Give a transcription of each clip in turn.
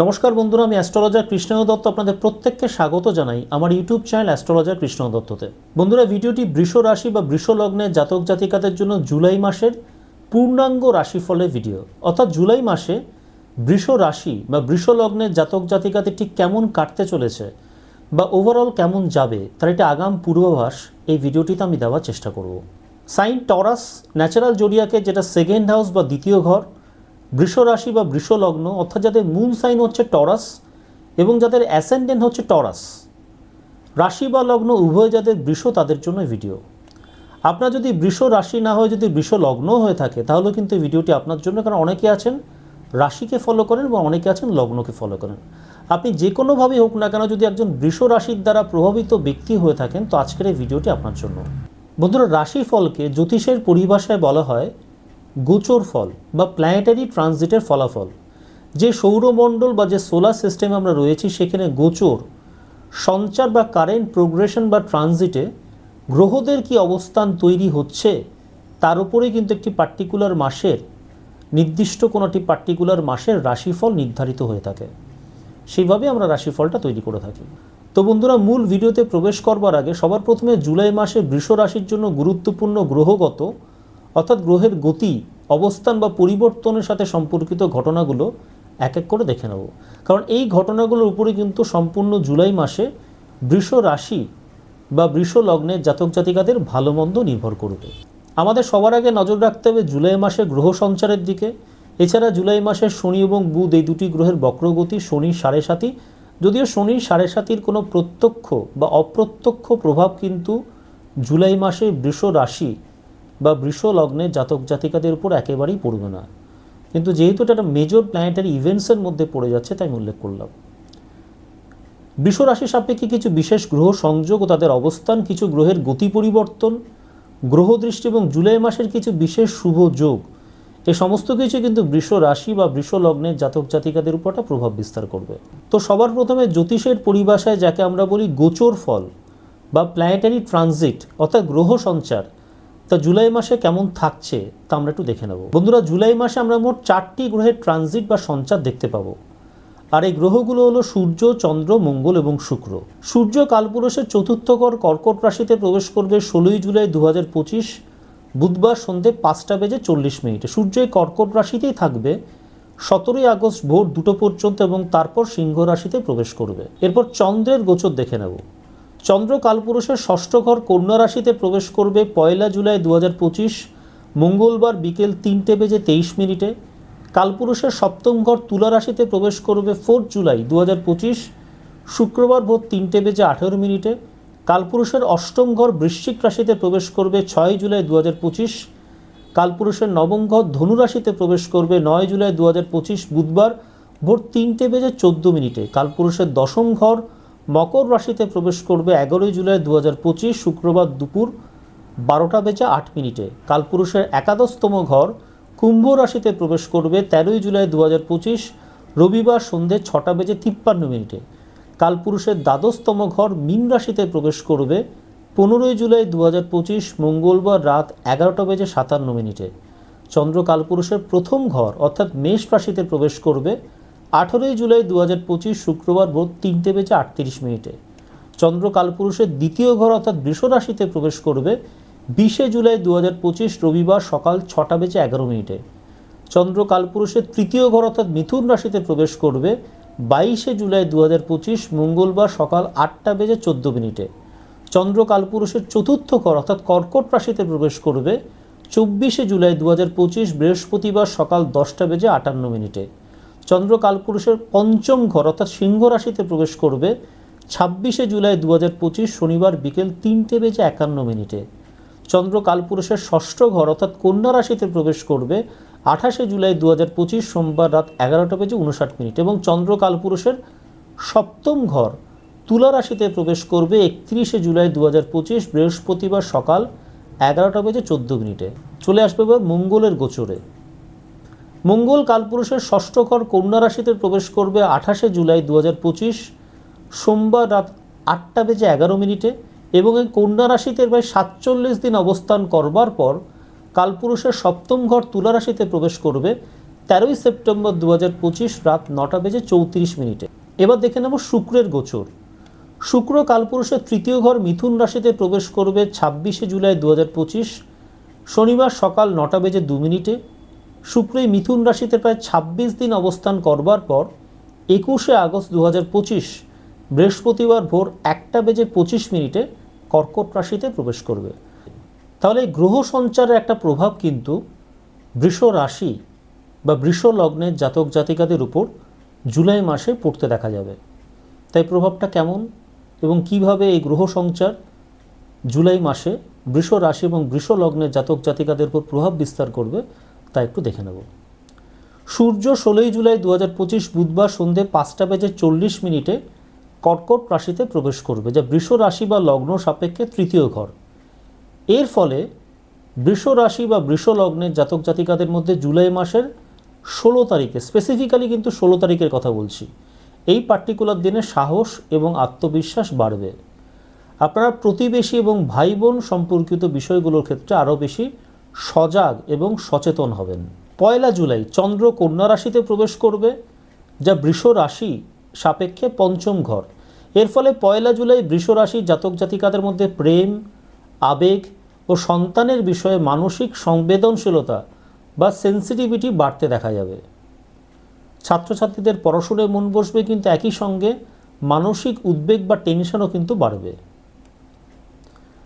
নমস্কার বন্ধুরা, আমি অ্যাস্ট্রোলজার কৃষ্ণ দত্ত আপনাদের প্রত্যেককে স্বাগত জানাই আমার ইউটিউব চ্যানেল অ্যাস্ট্রোলজার কৃষ্ণ দত্ততে। বন্ধুরা, ভিডিওটি বৃষ রাশি বা বৃষ লগ্নের জাতক জাতিকাদের জন্য জুলাই মাসের পূর্ণাঙ্গ রাশিফলের ভিডিও। অর্থাৎ জুলাই মাসে বৃষ রাশি বা বৃষ লগ্নের জাতক জাতিকাদের ঠিক কেমন কাটতে চলেছে বা ওভারঅল কেমন যাবে তার একটা আগাম পূর্বাভাস এই ভিডিওটিতে আমি দেওয়ার চেষ্টা করব। সাইন টরাস ন্যাচারাল জোডিয়াকে, যেটা সেকেন্ড হাউস বা দ্বিতীয় ঘর, বৃষ রাশি বা বৃষ লগ্ন, অর্থাৎ যাদের মুন সাইন হচ্ছে টরাস এবং যাদের অ্যাসেন্ডেন্ট হচ্ছে টরাস, রাশি বা লগ্ন উভয় যাদের বৃষ, তাদের জন্য ভিডিও। আপনার যদি বৃষ রাশি না হয়, যদি বৃষ লগ্ন হয়ে থাকে, তাহলে কিন্তু ভিডিওটি আপনার জন্য, কারণ অনেকে আছেন রাশিকে ফলো করেন বা অনেকে আছেন লগ্নকে ফলো করেন। আপনি যে কোনোভাবেই হোক না কেন, যদি একজন বৃষ রাশির দ্বারা প্রভাবিত ব্যক্তি হয়ে থাকেন, তো আজকের এই ভিডিওটি আপনার জন্য। বন্ধুরা, রাশিফলকে জ্যোতিষের পরিভাষায় বলা হয় গোচর ফল বা প্ল্যানেটারি ট্রানজিটের ফলাফল। যে সৌরমণ্ডল বা যে সোলার সিস্টেমে আমরা রয়েছি, সেখানে গোচর সঞ্চার বা কারেন্ট প্রোগ্রেশন বা ট্রানজিটে গ্রহদের কি অবস্থান তৈরি হচ্ছে, তার উপরেই কিন্তু একটি পার্টিকুলার মাসের, নির্দিষ্ট কোনো একটি পার্টিকুলার মাসের রাশিফল নির্ধারিত হয়ে থাকে। সেইভাবে আমরা রাশিফলটা তৈরি করে থাকি। তো বন্ধুরা, মূল ভিডিওতে প্রবেশ করবার আগে সবার প্রথমে জুলাই মাসে বৃষ রাশির জন্য গুরুত্বপূর্ণ গ্রহগত, অর্থাৎ গ্রহের গতি, অবস্থান বা পরিবর্তনের সাথে সম্পর্কিত ঘটনাগুলো এক এক করে দেখে নেব। কারণ এই ঘটনাগুলোর উপরে কিন্তু সম্পূর্ণ জুলাই মাসে বৃষ রাশি বা বৃষ লগ্নের জাতক জাতিকাদের ভালো মন্দ নির্ভর করবে। আমাদের সবার আগে নজর রাখতে হবে জুলাই মাসে গ্রহ সঞ্চারের দিকে। এছাড়া জুলাই মাসে শনি এবং বুধ, এই দুটি গ্রহের বক্রগতি, শনি 7.5, যদিও শনি 7.5 কোনো প্রত্যক্ষ বা অপ্রত্যক্ষ প্রভাব কিন্তু জুলাই মাসে বৃষ রাশি বা বৃষ লগ্নের জাতক জাতিকাদের উপর একেবারেই পড়বে না, কিন্তু যেহেতু এটা একটা মেজর প্ল্যানেটারি ইভেন্টসের মধ্যে পড়ে যাচ্ছে, তাই উল্লেখ করলাম। বৃষ রাশি সাপেক্ষে কিছু বিশেষ গ্রহ সংযোগ ও তাদের অবস্থান, কিছু গ্রহের গতি পরিবর্তন, গ্রহ দৃষ্টি এবং জুলাই মাসের কিছু বিশেষ শুভ যোগ, এই সমস্ত কিছু কিন্তু বৃষ রাশি বা বৃষ লগ্নের জাতক জাতিকাদের উপর একটা প্রভাব বিস্তার করবে। তো সবার প্রথমে জ্যোতিষের পরিভাষায় যাকে আমরা বলি গোচর ফল বা প্ল্যানেটারি ট্রানজিট, অর্থাৎ গ্রহ সঞ্চার, তা জুলাই মাসে কেমন থাকছে তা আমরা একটু দেখে নেব। বন্ধুরা, জুলাই মাসে আমরা মোট 4টি গ্রহের ট্রানজিট বা সঞ্চার দেখতে পাবো। আর এই গ্রহগুলো হলো সূর্য, চন্দ্র, মঙ্গল এবং শুক্র। সূর্য কালপুরুষের চতুর্থ ঘর কর্কট রাশিতে প্রবেশ করবে 16ই জুলাই 2025 বুধবার সন্ধ্যে 5:40 সূর্য এই কর্কট রাশিতেই থাকবে 17ই আগস্ট ভোর 2টো পর্যন্ত এবং তারপর সিংহ রাশিতে প্রবেশ করবে। এরপর চন্দ্রের গোচর দেখে নেব। চন্দ্র কালপুরুষের ষষ্ঠ ঘর কন্যা রাশিতে প্রবেশ করবে 1 জুলাই 2025 মঙ্গলবার বিকেল 3:23। কালপুরুষের সপ্তম ঘর তুলা রাশিতে প্রবেশ করবে 4 জুলাই 2025 শুক্রবার ভোর 3:18। কালপুরুষের অষ্টম ঘর বৃশ্চিক রাশিতে প্রবেশ করবে 6 জুলাই 2025। কালপুরুষের নবম ঘর ধনু রাশিতে প্রবেশ করবে 9 জুলাই 2025 বুধবার ভোর 3:14। কালপুরুষের দশম ঘর মকর রাশিতে প্রবেশ করবে 11 জুলাই 2025 শুক্রবার দুপুর 12:08। কালপুরুষের একাদশতম ঘর কুম্ভ রাশিতে প্রবেশ করবে 13 জুলাই 2025 রবিবার সন্ধ্যে 6:53। কালপুরুষের দ্বাদশতম ঘর মীন রাশিতে প্রবেশ করবে 15 জুলাই 2025 মঙ্গলবার রাত 11:57। চন্দ্র কালপুরুষের প্রথম ঘর অর্থাৎ মেষ রাশিতে প্রবেশ করবে 18 জুলাই 2025 শুক্রবার ভোর 3:38। চন্দ্র কালপুরুষের দ্বিতীয় ঘর অর্থাৎ বৃষ রাশিতে প্রবেশ করবে 20 জুলাই 2025 রবিবার সকাল 6:11। চন্দ্র কালপুরুষের তৃতীয় ঘর অর্থাৎ মিথুন রাশিতে প্রবেশ করবে 22 জুলাই 2025 মঙ্গলবার সকাল 8:14। চন্দ্র কালপুরুষের চতুর্থ ঘর অর্থাৎ কর্কট রাশিতে প্রবেশ করবে 24 জুলাই 2025 বৃহস্পতিবার সকাল 10:58। চন্দ্র কালপুরুষের পঞ্চম ঘর অর্থাৎ সিংহ রাশিতে প্রবেশ করবে 26 জুলাই 2025 শনিবার বিকেল 3:51। চন্দ্র কালপুরুষের ষষ্ঠ ঘর অর্থাৎ কন্যা রাশিতে প্রবেশ করবে 28 জুলাই 2025 সোমবার রাত 11:59। এবং চন্দ্র কালপুরুষের সপ্তম ঘর তুলা রাশিতে প্রবেশ করবে 31 জুলাই 2025 বৃহস্পতিবার সকাল 11:14। চলে আসবে এবার মঙ্গলের গোচরে। মঙ্গল কালপুরুষের ষষ্ঠ ঘর কন্যা রাশিতে প্রবেশ করবে 28 জুলাই 2025 সোমবার রাত 8:11 এবং এই কন্যা রাশিতে প্রায় 47 দিন অবস্থান করবার পর কালপুরুষের সপ্তম ঘর তুলা রাশিতে প্রবেশ করবে 13ই সেপ্টেম্বর 2025 রাত 9:34। এবার দেখে নেব শুক্রের গোচর। শুক্র কালপুরুষের তৃতীয় ঘর মিথুন রাশিতে প্রবেশ করবে 26শে জুলাই 2025 শনিবার সকাল 9:02। শুক্র এই মিথুন রাশিতে প্রায় 26 দিন অবস্থান করবার পর 21শে আগস্ট 2025 বৃহস্পতিবার ভোর 1:25 কর্কট রাশিতে প্রবেশ করবে। তাহলে এই গ্রহ সঞ্চারের একটা প্রভাব কিন্তু বৃষ রাশি বা বৃষ লগ্নের জাতক জাতিকাদের উপর জুলাই মাসে পড়তে দেখা যাবে। তাই প্রভাবটা কেমন এবং কিভাবে এই গ্রহ সঞ্চার জুলাই মাসে বৃষ রাশি এবং বৃষ লগ্নের জাতক জাতিকাদের উপর প্রভাব বিস্তার করবে তা একটু দেখে নেব। সূর্য 16ই জুলাই 2025 বুধবার সন্ধ্যে 5:40 কর্কট রাশিতে প্রবেশ করবে, যা বৃষ রাশি বা লগ্ন সাপেক্ষে তৃতীয় ঘর। এর ফলে বৃষ রাশি বা বৃষ লগ্নের জাতক জাতিকাদের মধ্যে জুলাই মাসের 16 তারিখে, স্পেসিফিক্যালি কিন্তু 16 তারিখের কথা বলছি, এই পার্টিকুলার দিনে সাহস এবং আত্মবিশ্বাস বাড়বে। আপনারা প্রতিবেশী এবং ভাই বোন সম্পর্কিত বিষয়গুলোর ক্ষেত্রে আরও বেশি সজাগ এবং সচেতন হবেন। 1 জুলাই চন্দ্র কন্যা রাশিতে প্রবেশ করবে, যা বৃষ রাশি সাপেক্ষে পঞ্চম ঘর। এর ফলে 1 জুলাই বৃষ রাশির জাতক জাতিকাদের মধ্যে প্রেম, আবেগ ও সন্তানের বিষয়ে মানসিক সংবেদনশীলতা বা সেন্সিটিভিটি বাড়তে দেখা যাবে। ছাত্রছাত্রীদের পড়াশোনায় মন বসবে, কিন্তু একই সঙ্গে মানসিক উদ্বেগ বা টেনশনও কিন্তু বাড়বে।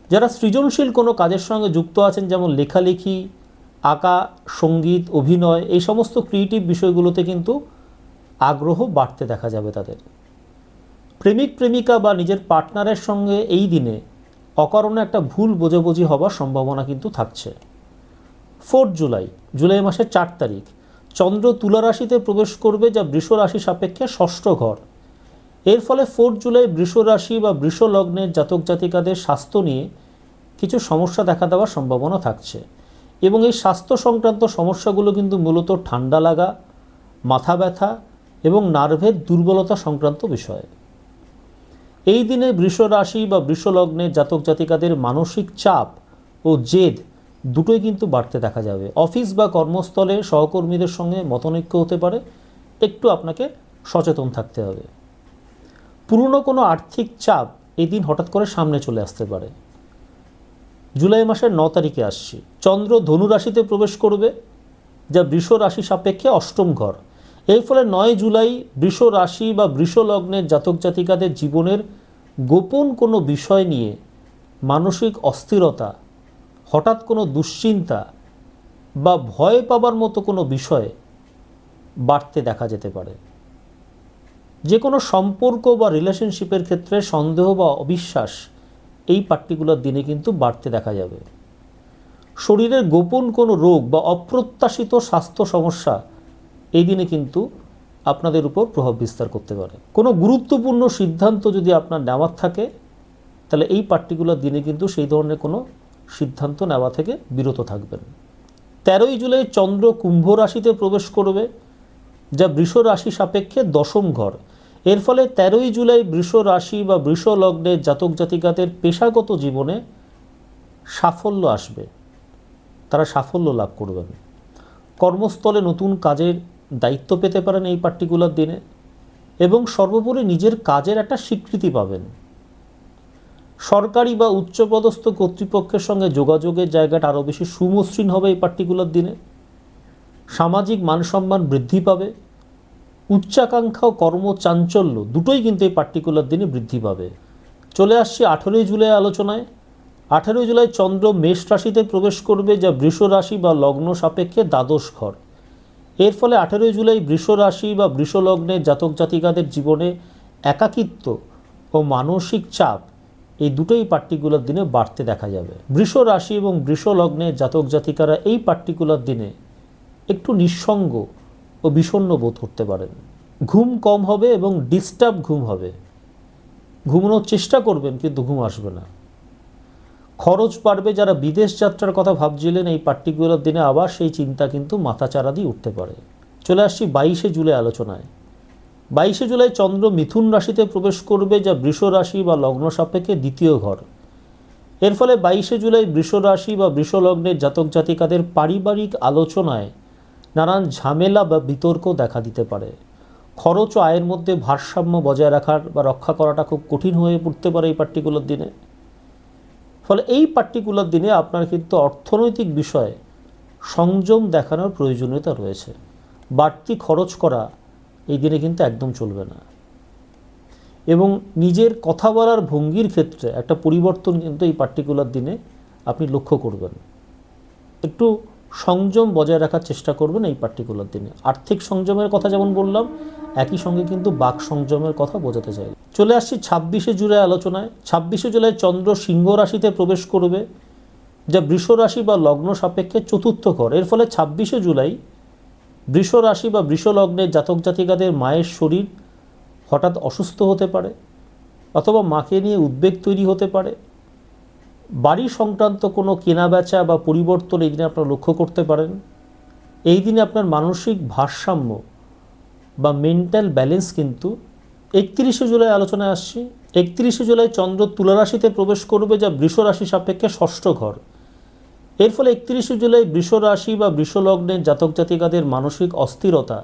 যারা সৃজনশীল কোনো কাজের সঙ্গে যুক্ত আছেন, যেমন লেখালেখি, আঁকা, সঙ্গীত, অভিনয়, এই সমস্ত ক্রিয়েটিভ বিষয়গুলোতে কিন্তু আগ্রহ বাড়তে দেখা যাবে তাদের। প্রেমিক প্রেমিকা বা নিজের পার্টনারের সঙ্গে এই দিনে অকারণে একটা ভুল বোঝাবুঝি হবার সম্ভাবনা কিন্তু থাকছে। 4 জুলাই, জুলাই মাসের 4 তারিখ চন্দ্র তুলা রাশিতে প্রবেশ করবে, যা বৃষ রাশি সাপেক্ষে ষষ্ঠ ঘর। এর ফলে 4 জুলাই বৃষ রাশি বা বৃষ লগ্নের জাতক জাতিকাদের স্বাস্থ্য নিয়ে কিছু সমস্যা দেখা দেওয়ার সম্ভাবনা থাকছে, এবং এই স্বাস্থ্য সংক্রান্ত সমস্যাগুলো কিন্তু মূলত ঠান্ডা লাগা, মাথা ব্যথা এবং নার্ভের দুর্বলতা সংক্রান্ত বিষয়। এই দিনে বৃষ রাশি বা বৃষ লগ্নের জাতক জাতিকাদের মানসিক চাপ ও জেদ দুটোই কিন্তু বাড়তে দেখা যাবে। অফিস বা কর্মস্থলে সহকর্মীদের সঙ্গে মতানৈক্য হতে পারে, একটু আপনাকে সচেতন থাকতে হবে। পুরনো কোনো আর্থিক চাপ এই দিন হঠাৎ করে সামনে চলে আসতে পারে। জুলাই মাসের 9 তারিখে আসছি, চন্দ্র ধনু রাশিতে প্রবেশ করবে, যা বৃষ রাশি সাপেক্ষে অষ্টম ঘর। এর ফলে 9 জুলাই বৃষ রাশি বা বৃষ লগ্নের জাতক জাতিকাদের জীবনের গোপন কোনো বিষয় নিয়ে মানসিক অস্থিরতা, হঠাৎ কোনো দুশ্চিন্তা বা ভয় পাবার মতো কোনো বিষয় বাড়তে দেখা যেতে পারে। যে কোনো সম্পর্ক বা রিলেশনশিপের ক্ষেত্রে সন্দেহ বা অবিশ্বাস এই পার্টিকুলার দিনে কিন্তু বাড়তে দেখা যাবে। শরীরের গোপন কোনো রোগ বা অপ্রত্যাশিত স্বাস্থ্য সমস্যা এই দিনে কিন্তু আপনাদের উপর প্রভাব বিস্তার করতে পারে। কোনো গুরুত্বপূর্ণ সিদ্ধান্ত যদি আপনার নেওয়ার থাকে, তাহলে এই পার্টিকুলার দিনে কিন্তু সেই ধরনের কোনো সিদ্ধান্ত নেওয়া থেকে বিরত থাকবেন। 13ই জুলাই চন্দ্র কুম্ভ রাশিতে প্রবেশ করবে, যা বৃষ রাশি সাপেক্ষে দশম ঘর। এর ফলে 13ই জুলাই বৃষ রাশি বা বৃষ লগ্নের জাতক জাতিকাদের পেশাগত জীবনে সাফল্য আসবে, তারা সাফল্য লাভ করবেন। কর্মস্থলে নতুন কাজের দায়িত্ব পেতে পারেন এই পার্টিকুলার দিনে, এবং সর্বোপরি নিজের কাজের একটা স্বীকৃতি পাবেন। সরকারি বা উচ্চপদস্থ কর্তৃপক্ষের সঙ্গে যোগাযোগের জায়গাটা আরও বেশি সুমসৃণ হবে এই পার্টিকুলার দিনে। সামাজিক মানসম্মান বৃদ্ধি পাবে। উচ্চাকাঙ্ক্ষা ও কর্মচাঞ্চল্য দুটোই কিন্তু এই পার্টিকুলার দিনে বৃদ্ধি পাবে। চলে আসছি 18ই জুলাই আলোচনায়। 18ই জুলাই চন্দ্র মেষ রাশিতে প্রবেশ করবে, যা বৃষ রাশি বা লগ্ন সাপেক্ষে দ্বাদশ ঘর। এর ফলে 18ই জুলাই বৃষ রাশি বা বৃষ লগ্নের জাতক জাতিকাদের জীবনে একাকিত্ব ও মানসিক চাপ এই দুটোই পার্টিকুলার দিনে বাড়তে দেখা যাবে। বৃষ রাশি এবং বৃষ লগ্নের জাতক জাতিকারা এই পার্টিকুলার দিনে একটু নিঃসঙ্গ ও বিষণ্ণ বোধ করতে পারেন। ঘুম কম হবে এবং ডিস্টার্ব ঘুম হবে। ঘুমানোর চেষ্টা করবেন কিন্তু ঘুম আসবে না। খরচ বাড়বে। যারা বিদেশ যাত্রার কথা ভাবছিলেন, এই পার্টিকুলার দিনে আবার সেই চিন্তা কিন্তু মাথাচাড়া দিয়ে উঠতে পারে। চলে আসছি 22শে জুলাই আলোচনায়। 22শে জুলাই চন্দ্র মিথুন রাশিতে প্রবেশ করবে, যা বৃষ রাশি বা লগ্ন সাপেক্ষে দ্বিতীয় ঘর। এর ফলে 22শে জুলাই বৃষ রাশি বা বৃষ লগ্নের জাতক জাতিকাদের পারিবারিক আলোচনায় নানান ঝামেলা বা বিতর্ক দেখা দিতে পারে। খরচ ও আয়ের মধ্যে ভারসাম্য বজায় রাখার বা রক্ষা করাটা খুব কঠিন হয়ে পড়তে পারে এই পার্টিকুলার দিনে। ফলে এই পার্টিকুলার দিনে আপনার কিন্তু অর্থনৈতিক বিষয়ে সংযম দেখানোর প্রয়োজনীয়তা রয়েছে। বাড়তি খরচ করা এই দিনে কিন্তু একদম চলবে না, এবং নিজের কথা বলার ভঙ্গির ক্ষেত্রে একটা পরিবর্তন কিন্তু এই পার্টিকুলার দিনে আপনি লক্ষ্য করবেন। একটু সংযম বজায় রাখার চেষ্টা করবেন এই পার্টিকুলার দিনে। আর্থিক সংযমের কথা যেমন বললাম, একই সঙ্গে কিন্তু বাক সংযমের কথা বোঝাতে চাই। চলে আসছি 26শে জুলাই আলোচনায়। 26শে জুলাই চন্দ্র সিংহ রাশিতে প্রবেশ করবে, যা বৃষ রাশি বা লগ্ন সাপেক্ষে চতুর্থ ঘর। এর ফলে 26শে জুলাই বৃষ রাশি বা বৃষ লগ্নের জাতক জাতিকাদের মায়ের শরীর হঠাৎ অসুস্থ হতে পারে, অথবা মাকে নিয়ে উদ্বেগ তৈরি হতে পারে। বাড়ি সংক্রান্ত কোনো কেনাবেচা বা পরিবর্তন এই দিনে আপনারা লক্ষ্য করতে পারেন। এই দিনে আপনার মানসিক ভারসাম্য বা মেন্টাল ব্যালেন্স কিন্তু 31শে জুলাই আলোচনায় আসছি। 31শে জুলাই চন্দ্র তুলা রাশিতে প্রবেশ করবে, যা বৃষ রাশি সাপেক্ষে ষষ্ঠ ঘর। এর ফলে 31শে জুলাই বৃষ রাশি বা বৃষ লগ্নের জাতক জাতিকাদের মানসিক অস্থিরতা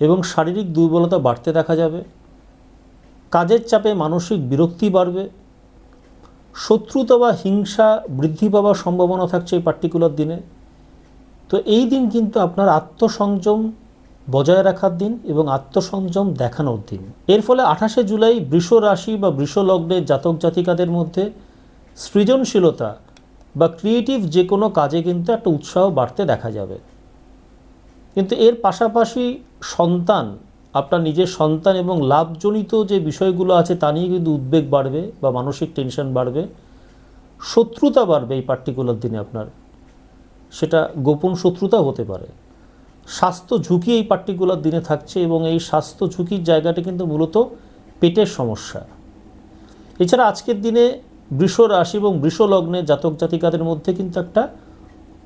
এবং শারীরিক দুর্বলতা বাড়তে দেখা যাবে। কাজের চাপে মানসিক বিরক্তি বাড়বে। শত্রুতা বা হিংসা বৃদ্ধি পাওয়ার সম্ভাবনা থাকছে এই পার্টিকুলার দিনে। তো এই দিন কিন্তু আপনার আত্মসংযম বজায় রাখার দিন এবং আত্মসংযম দেখানোর দিন। এর ফলে 28শে জুলাই বৃষ রাশি বা বৃষ লগ্নের জাতক জাতিকাদের মধ্যে সৃজনশীলতা বা ক্রিয়েটিভ যে কোনো কাজে কিন্তু একটা উৎসাহ বাড়তে দেখা যাবে। কিন্তু এর পাশাপাশি সন্তান, আপনার নিজের সন্তান এবং লাভজনিত যে বিষয়গুলো আছে তা নিয়ে কিন্তু উদ্বেগ বাড়বে বা মানসিক টেনশন বাড়বে। শত্রুতা বাড়বে এই পার্টিকুলার দিনে আপনার, সেটা গোপন শত্রুতা হতে পারে। স্বাস্থ্য ঝুঁকি এই পার্টিকুলার দিনে থাকছে, এবং এই স্বাস্থ্য ঝুঁকির জায়গাটা কিন্তু মূলত পেটের সমস্যা। এছাড়া আজকের দিনে বৃষ রাশি এবং বৃষ লগ্নে জাতক জাতিকাদের মধ্যে কিন্তু একটা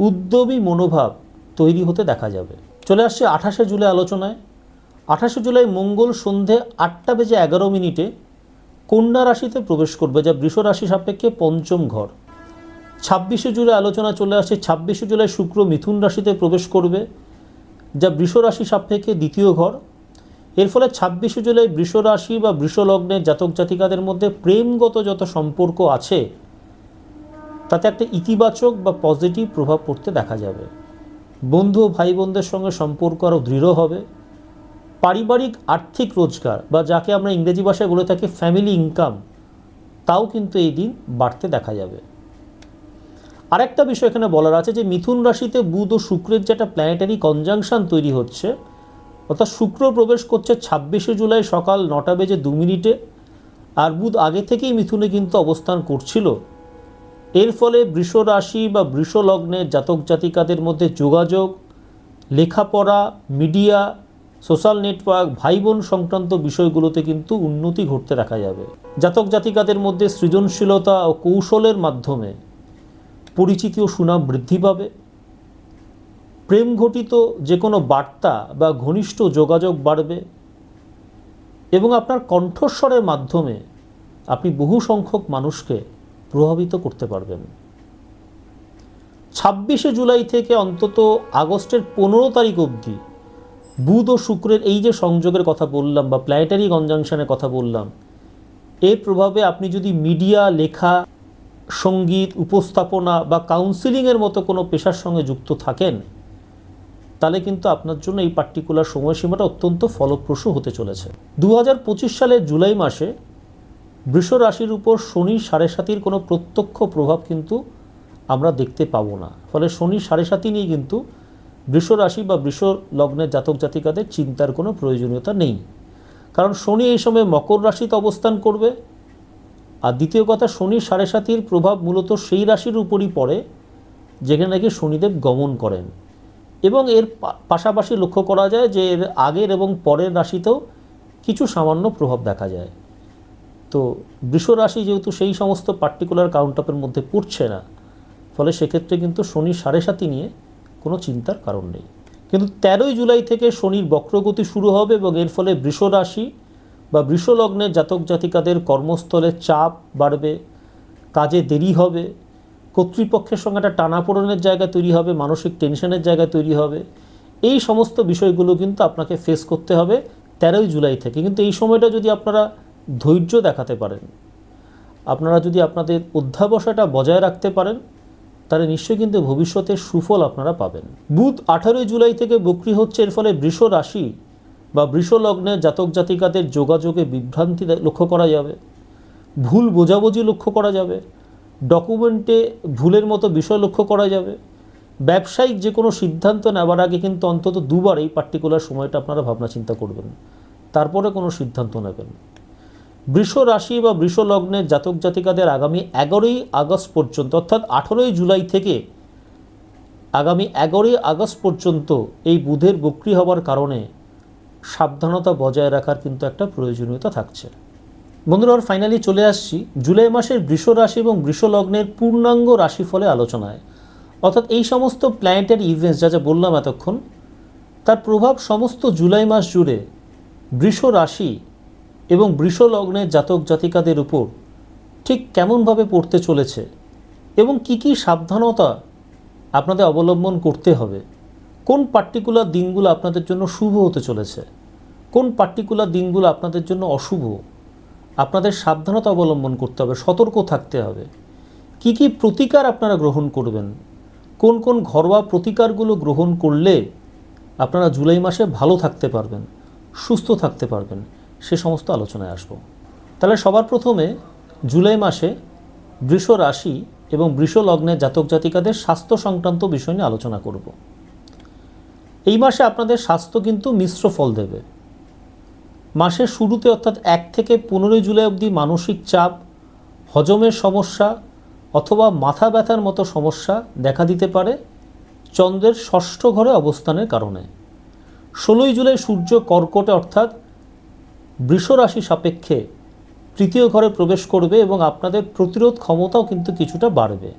উদ্যমী মনোভাব তৈরি হতে দেখা যাবে। চলে আসছে 28শে জুলাই আলোচনায়। 28শে জুলাই মঙ্গল সন্ধে 8:11 কন্যা রাশিতে প্রবেশ করবে, যা বৃষ রাশি সাপেক্ষে পঞ্চম ঘর। 26শে জুলাই আলোচনা চলে আসছে। 26শে জুলাই শুক্র মিথুন রাশিতে প্রবেশ করবে, যা বৃষ রাশি সাপেক্ষে দ্বিতীয় ঘর। এর ফলে 26শে জুলাই বৃষ রাশি বা বৃষ লগ্নের জাতক জাতিকাদের মধ্যে প্রেমগত যত সম্পর্ক আছে তাতে একটা ইতিবাচক বা পজিটিভ প্রভাব পড়তে দেখা যাবে। বন্ধু ও ভাই বোনদের সঙ্গে সম্পর্ক আরও দৃঢ় হবে। পারিবারিক আর্থিক রোজগার বা যাকে আমরা ইংরেজি ভাষায় বলে থাকি ফ্যামিলি ইনকাম, তাও কিন্তু এই দিন বাড়তে দেখা যাবে। আরেকটা বিষয় এখানে বলার আছে যে মিথুন রাশিতে বুধ ও শুক্রের যে একটা প্ল্যানেটারি কনজাংশন তৈরি হচ্ছে, অর্থাৎ শুক্র প্রবেশ করছে 26শে জুলাই সকাল 9:02, আর বুধ আগে থেকেই মিথুনে কিন্তু অবস্থান করছিল। এর ফলে বৃষ রাশি বা বৃষ লগ্নের জাতক জাতিকাদের মধ্যে যোগাযোগ, লেখাপড়া, মিডিয়া, সোশ্যাল নেটওয়ার্ক, ভাই বোন সংক্রান্ত বিষয়গুলোতে কিন্তু উন্নতি ঘটতে দেখা যাবে। জাতক জাতিকাদের মধ্যে সৃজনশীলতা ও কৌশলের মাধ্যমে পরিচিতি ও সুনাম বৃদ্ধি পাবে। প্রেম ঘটিত যে কোনো বার্তা বা ঘনিষ্ঠ যোগাযোগ বাড়বে, এবং আপনার কণ্ঠস্বরের মাধ্যমে আপনি বহু সংখ্যক মানুষকে প্রভাবিত করতে পারবেন। 26শে জুলাই থেকে অন্তত আগস্টের 15 তারিখ অবধি বুধ ও শুক্রের এই যে সংযোগের কথা বললাম বা প্ল্যানেটারি কনজাংশনের কথা বললাম, এর প্রভাবে আপনি যদি মিডিয়া, লেখা, সঙ্গীত, উপস্থাপনা বা কাউন্সিলিংয়ের মতো কোনো পেশার সঙ্গে যুক্ত থাকেন, তাহলে কিন্তু আপনার জন্য এই পার্টিকুলার সময়সীমাটা অত্যন্ত ফলপ্রসূ হতে চলেছে। 2025 সালের জুলাই মাসে বৃষ রাশির উপর শনি 7.5 কোনো প্রত্যক্ষ প্রভাব কিন্তু আমরা দেখতে পাবো না। ফলে শনি 7.5 নিয়ে কিন্তু বৃষ রাশি বা বৃষ লগ্নের জাতক জাতিকাদের চিন্তার কোনো প্রয়োজনীয়তা নেই, কারণ শনি এই সময় মকর রাশিতে অবস্থান করবে। আর দ্বিতীয় কথা, শনি 7.5 প্রভাব মূলত সেই রাশির উপরই পড়ে যেখানে নাকি শনিদেব গমন করেন, এবং এর পাশাপাশি লক্ষ্য করা যায় যে এর আগের এবং পরের রাশিতেও কিছু সামান্য প্রভাব দেখা যায়। তো বৃষ রাশি যেহেতু সেই সমস্ত পার্টিকুলার কাউন্টআপের মধ্যে পড়ছে না, ফলে সেক্ষেত্রে কিন্তু শনি 7.5 নিয়ে কোনো চিন্তার কারণ নেই। কিন্তু 13 জুলাই থেকে শনির বক্রগতি শুরু হবে, এবং এর ফলে বৃষ রাশি বা বৃষ লগ্নের জাতক জাতিকাদের কর্মস্থলে চাপ বাড়বে, কাজে দেরি হবে, কর্তৃপক্ষের সঙ্গে একটা টানাপোড়েনের জায়গা তৈরি হবে, মানসিক টেনশনের জায়গা তৈরি হবে। এই সমস্ত বিষয়গুলো কিন্তু আপনাকে ফেস করতে হবে 13ই জুলাই থেকে। কিন্তু এই সময়টা যদি আপনারা ধৈর্য দেখাতে পারেন, আপনারা যদি আপনাদের অধ্যাবসায়টা বজায় রাখতে পারেন, তাহলে নিশ্চয়ই কিন্তু ভবিষ্যতে সুফল আপনারা পাবেন। বুধ 18ই জুলাই থেকে বক্রী হচ্ছে, এর ফলে বৃষ রাশি বা বৃষ লগ্নের জাতক জাতিকাদের যোগাযোগে বিভ্রান্তি লক্ষ্য করা যাবে, ভুল বোঝাবুঝি লক্ষ্য করা যাবে, ডকুমেন্টে ভুলের মতো বিষয় লক্ষ্য করা যাবে। ব্যবসায়িক যে কোনো সিদ্ধান্ত নেওয়ার আগে কিন্তু অন্তত দুবার এই পার্টিকুলার সময়টা আপনারা ভাবনা চিন্তা করবেন, তারপরে কোনো সিদ্ধান্ত নেবেন। বৃষ রাশি বা বৃষ লগ্নের জাতক জাতিকাদের আগামী 11ই আগস্ট পর্যন্ত, অর্থাৎ 18ই জুলাই থেকে আগামী 11ই আগস্ট পর্যন্ত এই বুধের বক্রী হওয়ার কারণে সাবধানতা বজায় রাখার কিন্তু একটা প্রয়োজনীয়তা থাকছে। বন্ধুরা, ফাইনালি চলে আসছি জুলাই মাসের বৃষ রাশি এবং বৃষ লগ্নের পূর্ণাঙ্গ রাশিফলে আলোচনায়। অর্থাৎ এই সমস্ত প্ল্যানেটারি ইভেন্টস যা যা বললাম এতক্ষণ, তার প্রভাব সমস্ত জুলাই মাস জুড়ে বৃষ রাশি এবং বৃষ লগ্নের জাতক জাতিকাদের উপর ঠিক কেমনভাবে পড়তে চলেছে এবং কি কি সাবধানতা আপনাদের অবলম্বন করতে হবে, কোন পার্টিকুলার দিনগুলো আপনাদের জন্য শুভ হতে চলেছে, কোন পার্টিকুলার দিনগুলো আপনাদের জন্য অশুভ, আপনাদের সাবধানতা অবলম্বন করতে হবে, সতর্ক থাকতে হবে, কি কি প্রতিকার আপনারা গ্রহণ করবেন, কোন কোন ঘরোয়া প্রতিকারগুলো গ্রহণ করলে আপনারা জুলাই মাসে ভালো থাকতে পারবেন, সুস্থ থাকতে পারবেন, সে সমস্ত আলোচনায় আসব। তাহলে সবার প্রথমে জুলাই মাসে বৃষ রাশি এবং বৃষ লগ্নের জাতক জাতিকাদের স্বাস্থ্য সংক্রান্ত বিষয় নিয়ে আলোচনা করব। এই মাসে আপনাদের স্বাস্থ্য কিন্তু মিশ্র ফল দেবে। মাসের শুরুতে অর্থাৎ 1 থেকে 15 জুলাই অবধি মানসিক চাপ, হজমের সমস্যা অথবা মাথা ব্যথার মতো সমস্যা দেখা দিতে পারে চন্দ্রের ষষ্ঠ ঘরে অবস্থানের কারণে। 16ই জুলাই সূর্য কর্কটে অর্থাৎ বৃষ রাশি সাপেক্ষে তৃতীয় ঘরে প্রবেশ করবে এবং আপনাদের প্রতিরোধ ক্ষমতাও কিন্তু কিছুটা বাড়বে,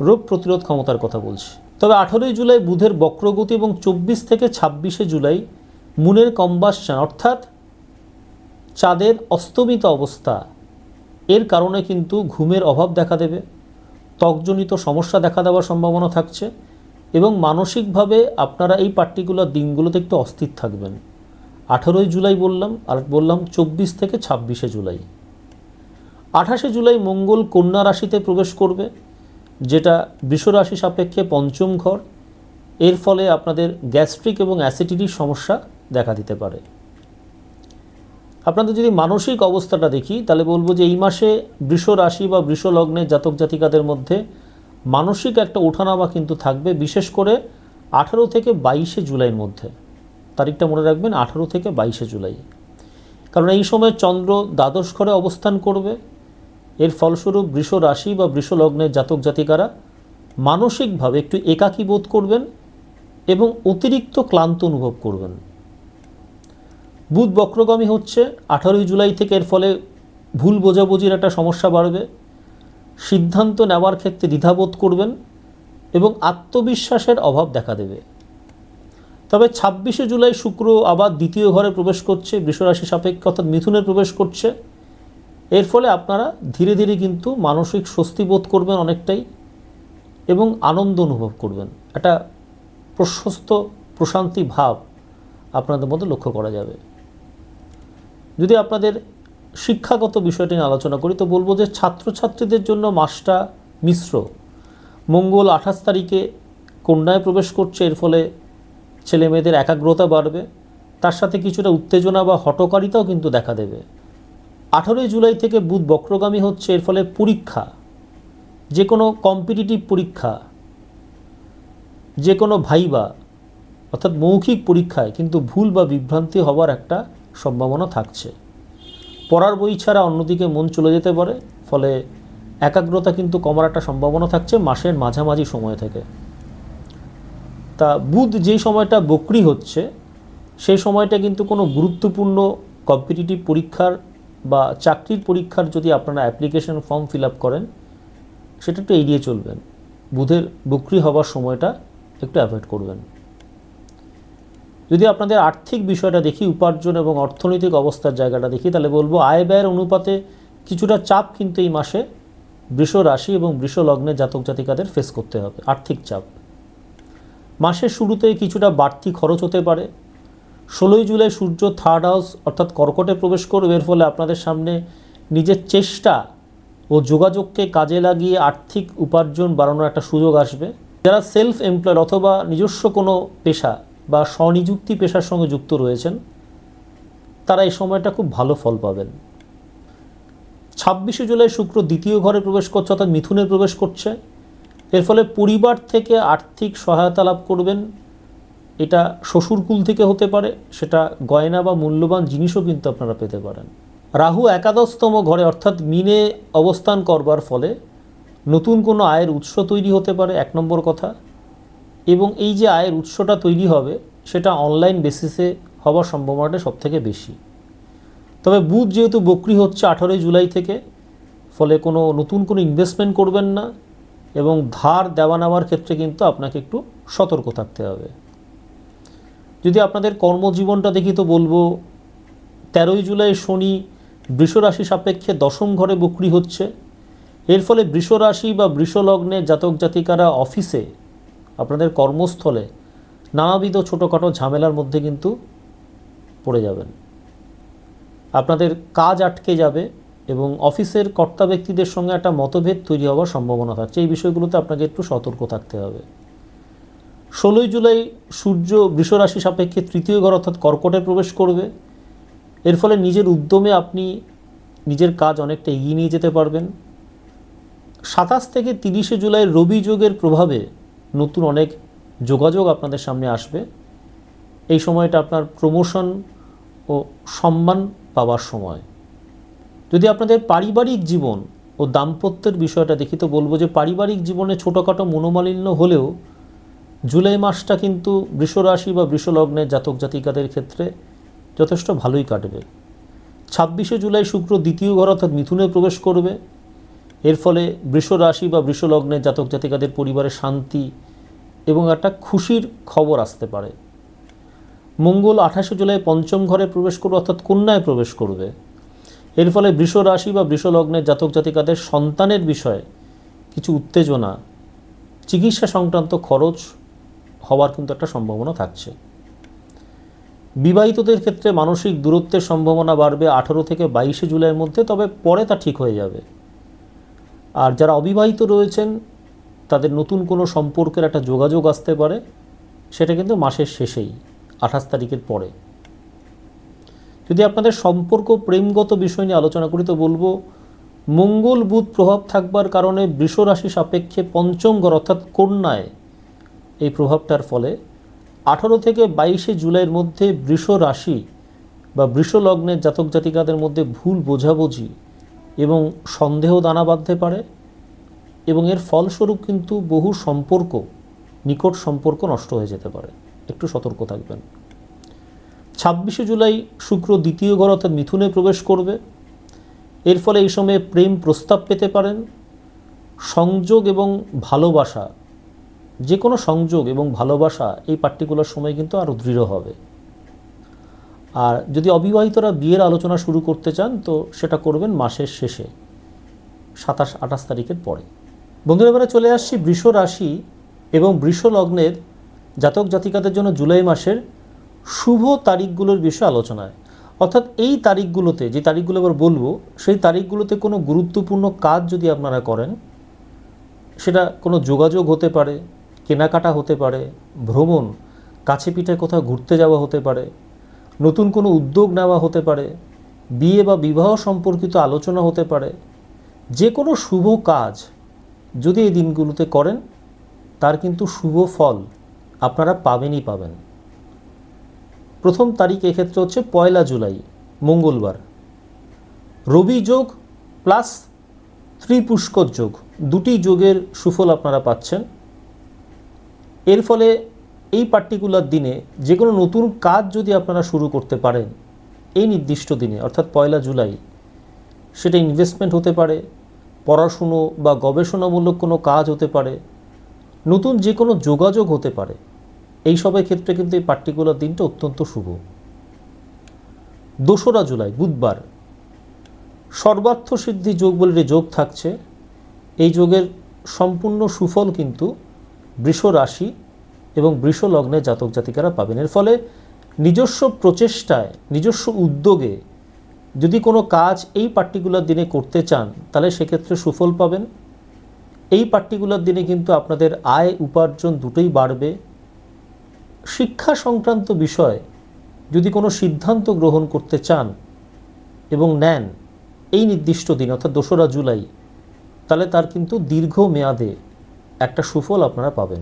রোগ প্রতিরোধ ক্ষমতার কথা বলছি। তবে 18ই জুলাই বুধের বক্রগতি এবং 24 থেকে 26শে জুলাই মুনের কম্বাসন অর্থাৎ চাঁদের অস্তমিত অবস্থা, এর কারণে কিন্তু ঘুমের অভাব দেখা দেবে, ত্বকজনিত সমস্যা দেখা দেওয়ার সম্ভাবনা থাকছে এবং মানসিকভাবে আপনারা এই পার্টিকুলার দিনগুলোতে একটু অস্থির থাকবেন। 18ই জুলাই বললাম, আর বললাম 24 থেকে 26শে জুলাই। 28শে জুলাই মঙ্গল কন্যা রাশিতে প্রবেশ করবে, যেটা বৃষ রাশি সাপেক্ষে পঞ্চম ঘর। এর ফলে আপনাদের গ্যাস্ট্রিক এবং অ্যাসিডিটির সমস্যা দেখা দিতে পারে। আপনাদের যদি মানসিক অবস্থাটা দেখি তাহলে বলবো যে এই মাসে বৃষ রাশি বা বৃষ লগ্নের জাতক জাতিকাদের মধ্যে মানসিক একটা ওঠানামা কিন্তু থাকবে, বিশেষ করে 18 থেকে 22শে জুলাইয়ের মধ্যে। তারিখটা মনে রাখবেন, 18 থেকে 22শে জুলাই, কারণ এই সময় চন্দ্র দ্বাদশ ঘরে অবস্থান করবে। এর ফলস্বরূপ বৃষ রাশি বা বৃষ লগ্নের জাতক জাতিকারা মানসিকভাবে একটু একাকী বোধ করবেন এবং অতিরিক্ত ক্লান্ত অনুভব করবেন। বুধ বক্রগামী হচ্ছে 18ই জুলাই থেকে, এর ফলে ভুল বোঝাবুঝির একটা সমস্যা বাড়বে, সিদ্ধান্ত নেওয়ার ক্ষেত্রে দ্বিধাবোধ করবেন এবং আত্মবিশ্বাসের অভাব দেখা দেবে। তবে 26শে জুলাই শুক্র আবার দ্বিতীয় ঘরে প্রবেশ করছে, বৃষরাশি সাপেক্ষে অর্থাৎ মিথুনে প্রবেশ করছে। এর ফলে আপনারা ধীরে ধীরে কিন্তু মানসিক স্বস্তি বোধ করবেন অনেকটাই এবং আনন্দ অনুভব করবেন, একটা প্রশস্ত প্রশান্তি ভাব আপনাদের মধ্যে লক্ষ্য করা যাবে। যদি আপনাদের শিক্ষাগত বিষয়টি নিয়ে আলোচনা করি তো বলবো যে ছাত্রছাত্রীদের জন্য মাসটা মিশ্র। মঙ্গল 28 তারিখে কন্যায় প্রবেশ করছে, এর ফলে ছেলে মেয়েদের একাগ্রতা বাড়বে, তার সাথে কিছুটা উত্তেজনা বা হঠকারিতাও কিন্তু দেখা দেবে। 18ই জুলাই থেকে বুধ বক্রগামী হচ্ছে, এর ফলে পরীক্ষা, যে কোনো কম্পিটিটিভ পরীক্ষা, যে কোনো ভাইবা অর্থাৎ মৌখিক পরীক্ষায় কিন্তু ভুল বা বিভ্রান্তি হওয়ার একটা সম্ভাবনা থাকছে। পড়ার বই ছাড়া অন্যদিকে মন চলে যেতে পারে, ফলে একাগ্রতা কিন্তু কমার একটা সম্ভাবনা থাকছে মাসের মাঝামাঝি সময় থেকে। তা বুধ যেই সময়টা বক্রী হচ্ছে সেই সময়টা কিন্তু কোনো গুরুত্বপূর্ণ কম্পিটিটিভ পরীক্ষার বা চাকরির পরীক্ষার যদি আপনারা অ্যাপ্লিকেশন ফর্ম ফিল আপ করেন সেটা একটু এড়িয়ে চলবেন। বুধের বক্রী হওয়ার সময়টা একটু অ্যাভয়েড করবেন। যদি আপনাদের আর্থিক বিষয়টা দেখি, উপার্জন এবং অর্থনৈতিক অবস্থার জায়গাটা দেখি, তাহলে বলবো আয় ব্যয়ের অনুপাতে কিছুটা চাপ কিন্তু এই মাসে বৃষ রাশি এবং বৃষ লগ্নের জাতক জাতিকাদের ফেস করতে হবে, আর্থিক চাপ। মাসের শুরুতে কিছুটা বাড়তি খরচ হতে পারে। 16ই জুলাই সূর্য থার্ড হাউস অর্থাৎ কর্কটে প্রবেশ করবে। এর ফলে আপনাদের সামনে নিজের চেষ্টা ও যোগাযোগকে কাজে লাগিয়ে আর্থিক উপার্জন বাড়ানোর একটা সুযোগ আসবে। যারা সেলফ এমপ্লয়েড অথবা নিজস্ব কোনো পেশা বা স্বনিযুক্তি পেশার সঙ্গে যুক্ত রয়েছেন, তারা এই সময়টা খুব ভালো ফল পাবেন। 26শে জুলাই শুক্র দ্বিতীয় ঘরে প্রবেশ করছে অর্থাৎ মিথুনে প্রবেশ করছে। এর ফলে পরিবার থেকে আর্থিক সহায়তা লাভ করবেন। এটা শ্বশুরকুল থেকে হতে পারে, সেটা গয়না বা মূল্যবান জিনিসও কিন্তু আপনারা পেতে পারেন। রাহু একাদশতম ঘরে অর্থাৎ মিনে অবস্থান করবার ফলে নতুন কোনো আয়ের উৎস তৈরি হতে পারে, 1 নম্বর কথা। এবং এই যে আয়ের উৎসটা তৈরি হবে সেটা অনলাইন বেসিসে হওয়ার সম্ভাবনাটা সবথেকে বেশি। তবে বুধ যেহেতু বক্রি হচ্ছে 18 জুলাই থেকে, ফলে কোনো নতুন কোনো ইনভেস্টমেন্ট করবেন না এবং ধার দেওয়া নেওয়ার ক্ষেত্রে কিন্তু আপনাকে একটু সতর্ক থাকতে হবে। যদি আপনাদের কর্মজীবনটা দেখি তো বলবো 13ই জুলাই শনি বৃষ রাশি সাপেক্ষে 10ম ঘরে বক্রি হচ্ছে। এর ফলে বৃষ রাশি বা বৃষ লগ্নে জাতক জাতিকারা অফিসে, আপনাদের কর্মস্থলে নানাবিধ ছোটোখাটো ঝামেলার মধ্যে কিন্তু পড়ে যাবেন। আপনাদের কাজ আটকে যাবে এবং অফিসের কর্তা ব্যক্তিদের সঙ্গে একটা মতভেদ তৈরি হওয়ার সম্ভাবনা থাকছে। এই বিষয়গুলোতে আপনাকে একটু সতর্ক থাকতে হবে। 16ই জুলাই সূর্য বৃষ রাশি সাপেক্ষে 3য় ঘর অর্থাৎ কর্কটে প্রবেশ করবে। এর ফলে নিজের উদ্যমে আপনি নিজের কাজ অনেকটা এগিয়ে নিয়ে যেতে পারবেন। 27 থেকে 30শে জুলাই রবি যোগের প্রভাবে নতুন অনেক যোগাযোগ আপনাদের সামনে আসবে। এই সময়টা আপনার প্রমোশন ও সম্মান পাওয়ার সময়। যদি আপনাদের পারিবারিক জীবন ও দাম্পত্যের বিষয়টা দেখি তো বলবো যে পারিবারিক জীবনে ছোটোখাটো মনোমালিন্য হলেও জুলাই মাসটা কিন্তু বৃষ রাশি বা বৃষ লগ্নের জাতক জাতিকাদের ক্ষেত্রে যথেষ্ট ভালোই কাটবে। 26শে জুলাই শুক্র দ্বিতীয় ঘর অর্থাৎ মিথুনে প্রবেশ করবে। এর ফলে বৃষ রাশি বা বৃষ লগ্নের জাতক জাতিকাদের পরিবারে শান্তি এবং একটা খুশির খবর আসতে পারে। মঙ্গল 28শে জুলাই 5ম ঘরে প্রবেশ করবে অর্থাৎ কন্যায় প্রবেশ করবে। এর ফলে বৃষ রাশি বা বৃষ লগ্নের জাতক জাতিকাদের সন্তানের বিষয়ে কিছু উত্তেজনা, চিকিৎসা সংক্রান্ত খরচ হওয়ার কিন্তু একটা সম্ভাবনা থাকছে। বিবাহিতদের ক্ষেত্রে মানসিক দূরত্বের সম্ভাবনা বাড়বে 18 থেকে 22শে জুলাইয়ের মধ্যে, তবে পরে তা ঠিক হয়ে যাবে। আর যারা অবিবাহিত রয়েছেন তাদের নতুন কোনো সম্পর্কের একটা যোগাযোগ আসতে পারে, সেটা কিন্তু মাসের শেষেই 28 তারিখের পরে। যদি আপনাদের সম্পর্ক প্রেমগত বিষয় নিয়ে আলোচনা করি তো বলবো মঙ্গল বুধ প্রভাব থাকবার কারণে বৃষ রাশি সাপেক্ষে 5ম ঘর অর্থাৎ কন্যায় এই প্রভাবটার ফলে 18 থেকে 22শে জুলাইয়ের মধ্যে বৃষ রাশি বা বৃষ লগ্নের জাতক জাতিকাদের মধ্যে ভুল বোঝাবুঝি এবং সন্দেহ দানা বাঁধতে পারে এবং এর ফলস্বরূপ কিন্তু বহু সম্পর্ক, নিকট সম্পর্ক নষ্ট হয়ে যেতে পারে। একটু সতর্ক থাকবেন। 26শে জুলাই শুক্র দ্বিতীয় ঘর অর্থাৎ মিথুনে প্রবেশ করবে। এর ফলে এই সময়ে প্রেম প্রস্তাব পেতে পারেন। সংযোগ এবং ভালোবাসা, যে কোনো সংযোগ এবং ভালোবাসা এই পার্টিকুলার সময় কিন্তু আরও দৃঢ় হবে। আর যদি অবিবাহিতরা বিয়ের আলোচনা শুরু করতে চান তো সেটা করবেন মাসের শেষে 27-28 তারিখের পরে। বন্ধুরা, এবারে চলে আসছি বৃষ রাশি এবং বৃষ লগ্নের জাতক জাতিকাদের জন্য জুলাই মাসের শুভ তারিখগুলোর বিষয়ে আলোচনায়। অর্থাৎ এই তারিখগুলোতে, যে তারিখগুলো এবার বলবো, সেই তারিখগুলোতে কোনো গুরুত্বপূর্ণ কাজ যদি আপনারা করেন, সেটা কোনো যোগাযোগ হতে পারে, কেনাকাটা হতে পারে, ভ্রমণ, কাছে পিঠে কোথাও ঘুরতে যাওয়া হতে পারে, নতুন কোনো উদ্যোগ নেওয়া হতে পারে, বিয়ে বা বিবাহ সম্পর্কিত আলোচনা হতে পারে। যে কোনো শুভ কাজ যদি এই দিনগুলোতে করেন তার কিন্তু শুভ ফল আপনারা পাবেনই পাবেন। প্রথম তারিখ এক্ষেত্রে হচ্ছে 1 জুলাই মঙ্গলবার, রবি যোগ প্লাস ত্রিপুষ্কর যোগ, দুটি যোগের সুফল আপনারা পাচ্ছেন। এর ফলে এই পার্টিকুলার দিনে যে কোনো নতুন কাজ যদি আপনারা শুরু করতে পারেন এই নির্দিষ্ট দিনে অর্থাৎ 1 জুলাই, সেটা ইনভেস্টমেন্ট হতে পারে, পড়াশুনো বা গবেষণামূলক কোনো কাজ হতে পারে, নতুন যে কোনো যোগাযোগ হতে পারে। এই সবের ক্ষেত্রে কিন্তু এই পার্টিকুলার দিনটা অত্যন্ত শুভ। 2 জুলাই বুধবার, সর্বার্থ সিদ্ধি যোগ বলে যে যোগ থাকছে, এই যোগের সম্পূর্ণ সুফল কিন্তু বৃষ রাশি এবং বৃষ লগ্নে জাতক জাতিকারা পাবেন। এর ফলে নিজস্ব প্রচেষ্টায়, নিজস্ব উদ্যোগে যদি কোনো কাজ এই পার্টিকুলার দিনে করতে চান, তাহলে সেক্ষেত্রে সুফল পাবেন। এই পার্টিকুলার দিনে কিন্তু আপনাদের আয় উপার্জন দুটোই বাড়বে। শিক্ষা সংক্রান্ত বিষয়ে যদি কোনো সিদ্ধান্ত গ্রহণ করতে চান এবং নেন এই নির্দিষ্ট দিন অর্থাৎ 2রা জুলাই, তাহলে তার কিন্তু দীর্ঘ মেয়াদে একটা সুফল আপনারা পাবেন।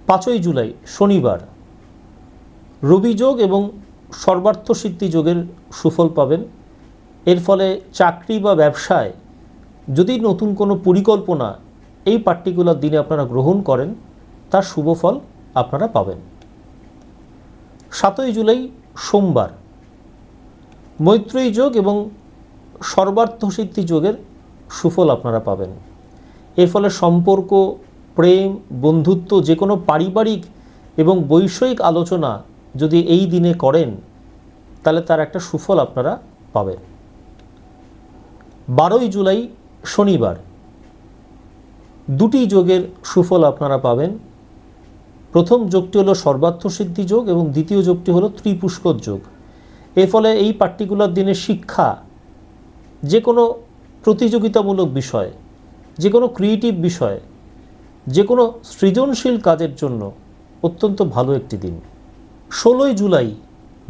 5ই জুলাই শনিবার রবি যোগ এবং সর্বার্থ সিদ্ধি যোগের সুফল পাবেন। এর ফলে চাকরি বা ব্যবসায় যদি নতুন কোনো পরিকল্পনা এই পার্টিকুলার দিনে আপনারা গ্রহণ করেন, তার শুভ ফল আপনারা পাবেন। 7ই জুলাই সোমবার মৈত্রেয়ী যোগ এবং সর্বার্থ সিদ্ধি যোগের সুফল আপনারা পাবেন। এর ফলে সম্পর্ক, প্রেম, বন্ধুত্ব, যে কোনো পারিবারিক এবং বৈষয়িক আলোচনা যদি এই দিনে করেন, তাহলে তার একটা সুফল আপনারা পাবেন। 12ই জুলাই শনিবার দুটি যোগের সুফল আপনারা পাবেন। প্রথম যোগটি হলো সর্বার্থ সিদ্ধি যোগ এবং দ্বিতীয় যোগটি হলো ত্রিপুষ্কর যোগ। এর ফলে এই পার্টিকুলার দিনে শিক্ষা, যে কোনো প্রতিযোগিতামূলক বিষয়, যে কোনো ক্রিয়েটিভ বিষয়, যে কোনো সৃজনশীল কাজের জন্য অত্যন্ত ভালো একটি দিন। 16ই জুলাই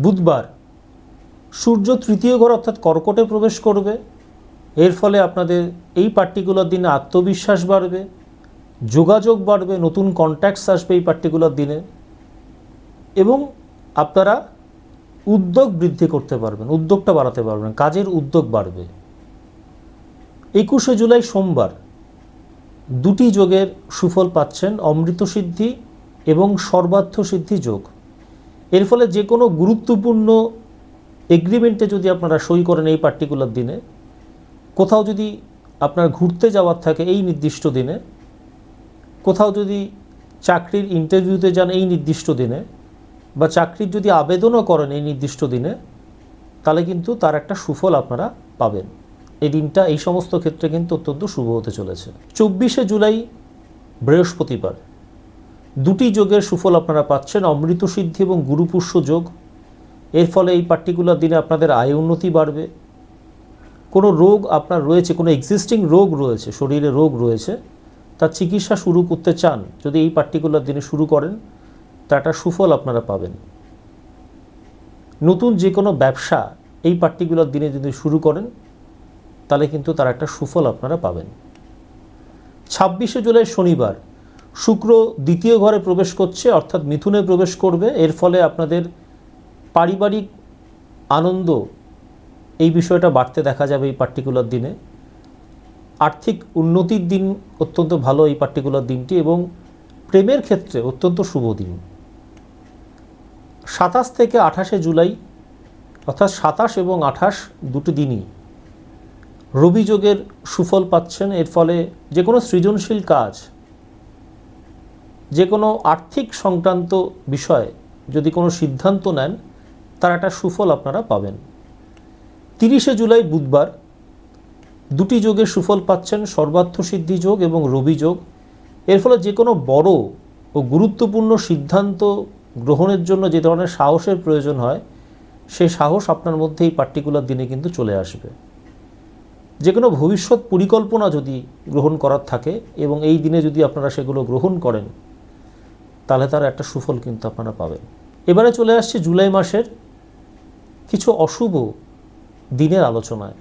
বুধবার সূর্য তৃতীয় ঘর অর্থাৎ কর্কটে প্রবেশ করবে। এর ফলে আপনাদের এই পার্টিকুলার দিনে আত্মবিশ্বাস বাড়বে, যোগাযোগ বাড়বে, নতুন কন্ট্যাক্টস আসবে এই পার্টিকুলার দিনে এবং আপনারা উদ্যোগ বৃদ্ধি করতে পারবেন, উদ্যোগটা বাড়াতে পারবেন, কাজের উদ্যোগ বাড়বে। 21শে জুলাই সোমবার দুটি যোগের সুফল পাচ্ছেন, অমৃত সিদ্ধি এবং সর্বার্থ সিদ্ধি যোগ। এর ফলে যে কোনো গুরুত্বপূর্ণ এগ্রিমেন্টে যদি আপনারা সই করেন এই পার্টিকুলার দিনে, কোথাও যদি আপনার ঘুরতে যাওয়ার থাকে এই নির্দিষ্ট দিনে, কোথাও যদি চাকরির ইন্টারভিউতে যান এই নির্দিষ্ট দিনে, বা চাকরির যদি আবেদনও করেন এই নির্দিষ্ট দিনে, তাহলে কিন্তু তার একটা সুফল আপনারা পাবেন। এই দিনটা এই সমস্ত ক্ষেত্রে কিন্তু অত্যন্ত শুভ হতে চলেছে। 24শে জুলাই বৃহস্পতিবার দুটি যোগের সুফল আপনারা পাচ্ছেন, অমৃত সিদ্ধি এবং গুরুপুষ্য যোগ। এর ফলে এই পার্টিকুলার দিনে আপনাদের আয় উন্নতি বাড়বে। কোনো রোগ আপনার রয়েছে, কোনো এক্সিস্টিং রোগ রয়েছে, শরীরে রোগ রয়েছে, তার চিকিৎসা শুরু করতে চান, যদি এই পার্টিকুলার দিনে শুরু করেন, তা একটা সুফল আপনারা পাবেন। নতুন যে কোনো ব্যবসা এই পার্টিকুলার দিনে যদি শুরু করেন, তাহলে কিন্তু তার একটা সুফল আপনারা পাবেন। 26শে জুলাই শনিবার শুক্র দ্বিতীয় ঘরে প্রবেশ করছে অর্থাৎ মিথুনে প্রবেশ করবে। এর ফলে আপনাদের পারিবারিক আনন্দ এই বিষয়টা বাড়তে দেখা যাবে এই পার্টিকুলার দিনে। আর্থিক উন্নতির দিন অত্যন্ত ভালো এই পার্টিকুলার দিনটি এবং প্রেমের ক্ষেত্রে অত্যন্ত শুভ দিন। 27 থেকে 28শে জুলাই অর্থাৎ 27 এবং 28 দুটি দিনই রবি যোগের সুফল পাচ্ছেন। এর ফলে যে কোনো সৃজনশীল কাজ, যে কোনো আর্থিক সংক্রান্ত বিষয়ে যদি কোনো সিদ্ধান্ত নেন, তার একটা সুফল আপনারা পাবেন। 30শে জুলাই বুধবার দুটি যোগের সুফল পাচ্ছেন, সর্বার্থ সিদ্ধি যোগ এবং রবি যোগ। এর ফলে যে কোনো বড় ও গুরুত্বপূর্ণ সিদ্ধান্ত গ্রহণের জন্য যে ধরনের সাহসের প্রয়োজন হয়, সেই সাহস আপনার মধ্যে এই পার্টিকুলার দিনে কিন্তু চলে আসবে। যে কোনো ভবিষ্যৎ পরিকল্পনা যদি গ্রহণ করার থাকে এবং এই দিনে যদি আপনারা সেগুলো গ্রহণ করেন, তাহলে তার একটা সুফল কিন্তু আপনারা পাবেন। এবারে চলে আসছে জুলাই মাসের কিছু অশুভ দিনের আলোচনায়।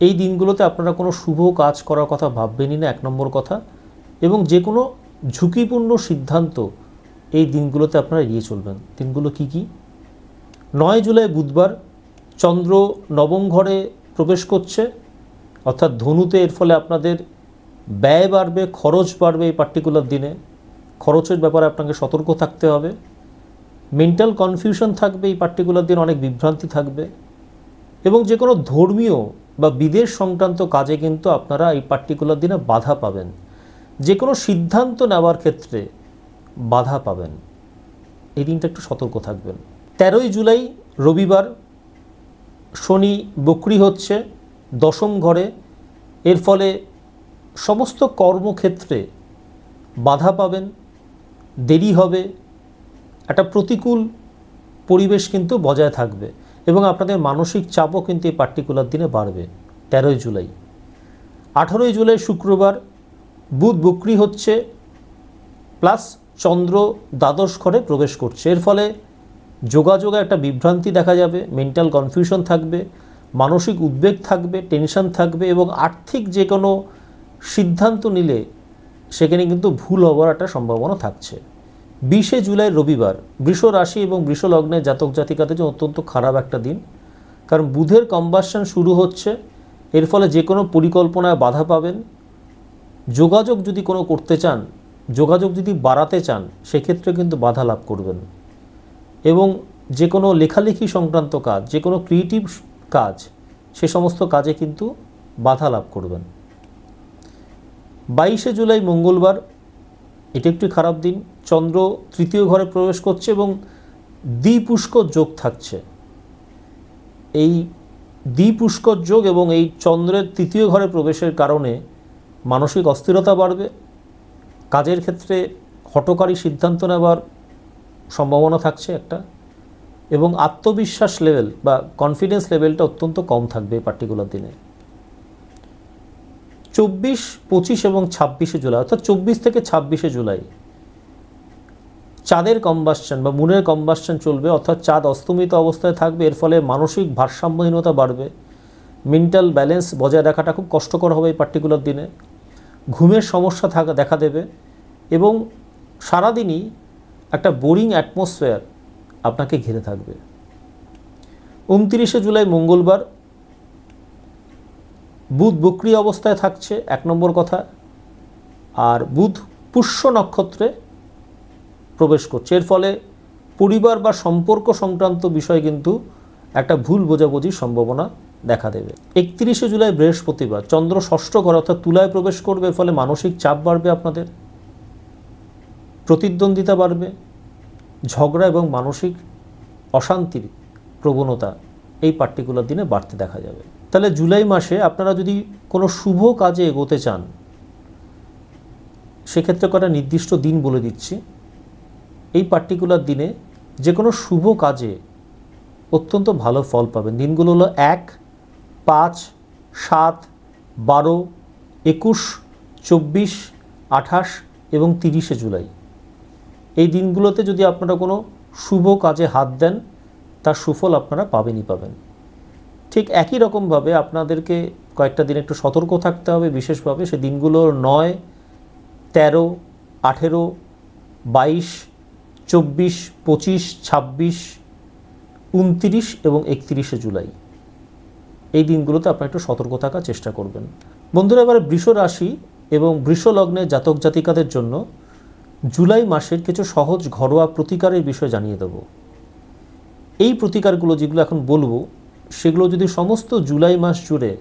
এই দিনগুলোতে আপনারা কোনো শুভ কাজ করার কথা ভাববেনই না, 1 নম্বর কথা, এবং যে কোনো ঝুঁকিপূর্ণ সিদ্ধান্ত এই দিনগুলোতে আপনারা এড়িয়ে চলবেন। দিনগুলো কি কি? 9 জুলাই বুধবার চন্দ্র নবম ঘরে প্রবেশ করছে অর্থাৎ ধনুতে। এর ফলে আপনাদের ব্যয় বাড়বে, খরচ বাড়বে এই পার্টিকুলার দিনে। খরচের ব্যাপারে আপনাকে সতর্ক থাকতে হবে। মেন্টাল কনফিউশন থাকবে এই পার্টিকুলার দিন, অনেক বিভ্রান্তি থাকবে এবং যে কোনো ধর্মীয় বা বিদেশ সংক্রান্ত কাজে কিন্তু আপনারা এই পার্টিকুলার দিনে বাধা পাবেন। যে কোনো সিদ্ধান্ত নেওয়ার ক্ষেত্রে বাধা পাবেন। এই দিনটা একটু সতর্ক থাকবেন। 13ই জুলাই রবিবার শনি বক্রী হচ্ছে 10ম ঘরে। এর ফলে সমস্ত কর্মক্ষেত্রে বাধা পাবেন, দেরি হবে, একটা প্রতিকূল পরিবেশ কিন্তু বজায় থাকবে এবং আপনাদের মানসিক চাপও কিন্তু এই পার্টিকুলার দিনে বাড়বে। 13ই জুলাই। 18ই জুলাই শুক্রবার বুধ বক্রি হচ্ছে, প্লাস চন্দ্র দ্বাদশ ঘরে প্রবেশ করছে। এর ফলে যোগাযোগে একটা বিভ্রান্তি দেখা যাবে, মেন্টাল কনফিউশন থাকবে, মানসিক উদ্বেগ থাকবে, টেনশন থাকবে এবং আর্থিক যে কোনো সিদ্ধান্ত নিলে সেখানে কিন্তু ভুল হওয়ার একটা সম্ভাবনা থাকছে। 20শে জুলাই রবিবার বৃষ রাশি এবং বৃষ লগ্নের জাতক জাতিকাদের জন্য অত্যন্ত খারাপ একটা দিন, কারণ বুধের কম্বাসন শুরু হচ্ছে। এর ফলে যে কোনো পরিকল্পনায় বাধা পাবেন। যোগাযোগ যদি কোনো করতে চান, যোগাযোগ যদি বাড়াতে চান, সেক্ষেত্রে কিন্তু বাধা লাভ করবেন এবং যে কোনো লেখালেখি সংক্রান্ত কাজ, যে কোনো ক্রিয়েটিভ কাজ, সে সমস্ত কাজে কিন্তু বাধা লাভ করবেন। 22শে জুলাই মঙ্গলবার, এটা একটি খারাপ দিন। চন্দ্র তৃতীয় ঘরে প্রবেশ করছে এবং দ্বিপুষ্কর যোগ থাকছে। এই দ্বিপুষ্কর যোগ এবং এই চন্দ্রের তৃতীয় ঘরে প্রবেশের কারণে মানসিক অস্থিরতা বাড়বে, কাজের ক্ষেত্রে হঠকারী সিদ্ধান্ত নেওয়ার সম্ভাবনা থাকছে একটা, এবং আত্মবিশ্বাস লেভেল বা কনফিডেন্স লেভেলটা অত্যন্ত কম থাকবে এই পার্টিকুলার দিনে। 24, 25 এবং 26শে জুলাই, অর্থাৎ 24 থেকে 26শে জুলাই চাঁদের কম্বাসন বা মুনের কম্বাসন চলবে, অর্থাৎ চাঁদ অস্তমিত অবস্থায় থাকবে। এর ফলে মানসিক ভারসাম্যহীনতা বাড়বে, মেন্টাল ব্যালেন্স বজায় রাখাটা খুব কষ্টকর হবে এই পার্টিকুলার দিনে। ঘুমের সমস্যা দেখা দেবে এবং সারাদিনই একটা বোরিং অ্যাটমসফিয়ার আপনাকে ঘিরে থাকবে। 29শে জুলাই মঙ্গলবার বুধ বক্রি অবস্থায় থাকছে, 1 নম্বর কথা। আর বুধ পুষ্য নক্ষত্রে প্রবেশ করছে। এর ফলে পরিবার বা সম্পর্ক সংক্রান্ত বিষয় কিন্তু একটা ভুল বোঝাবুঝির সম্ভাবনা দেখা দেবে। 31শে জুলাই বৃহস্পতিবার চন্দ্র ষষ্ঠ ঘর অর্থাৎ তুলায় প্রবেশ করবে। এর ফলে মানসিক চাপ বাড়বে, আপনাদের প্রতিদ্বন্দ্বিতা বাড়বে, ঝগড়া এবং মানসিক অশান্তির প্রবণতা এই পার্টিকুলার দিনে বাড়তে দেখা যাবে। তাহলে জুলাই মাসে আপনারা যদি কোনো শুভ কাজে এগোতে চান, সেক্ষেত্রে কটা নির্দিষ্ট দিন বলে দিচ্ছি। এই পার্টিকুলার দিনে যে কোনো শুভ কাজে অত্যন্ত ভালো ফল পাবেন। দিনগুলো হলো 1, 5, 7, 12, 21, 24, 28 এবং 30শে জুলাই। এই দিনগুলোতে যদি আপনারা কোনো শুভ কাজে হাত দেন, তার সুফল আপনারা পাবেনই পাবেন। ঠিক একই রকমভাবে আপনাদেরকে কয়েকটা দিন একটু সতর্ক থাকতে হবে বিশেষভাবে। সে দিনগুলো 9, 13, 18, 22, 24, 25, 26, 29 এবং 31শে জুলাই। এই দিনগুলোতে আপনারা একটু সতর্ক থাকার চেষ্টা করবেন। বন্ধুরা, এবারে বৃষ রাশি এবং বৃষ লগ্নের জাতক জাতিকাদের জন্য জুলাই মাসের কিছু সহজ ঘরোয়া প্রতিকারের বিষয় জানিয়ে দেব। এই প্রতিকারগুলো যেগুলো এখন বলবো, সেগুলো যদি সমস্ত জুলাই মাস জুড়ে